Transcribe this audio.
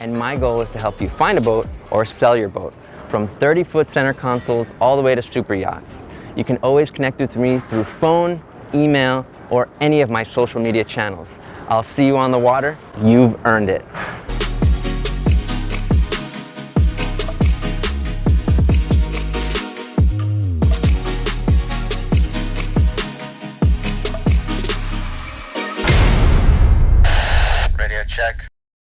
and my goal is to help you find a boat or sell your boat. From 30-foot center consoles all the way to super yachts. You can always connect with me through phone, email, or any of my social media channels. I'll see you on the water. You've earned it.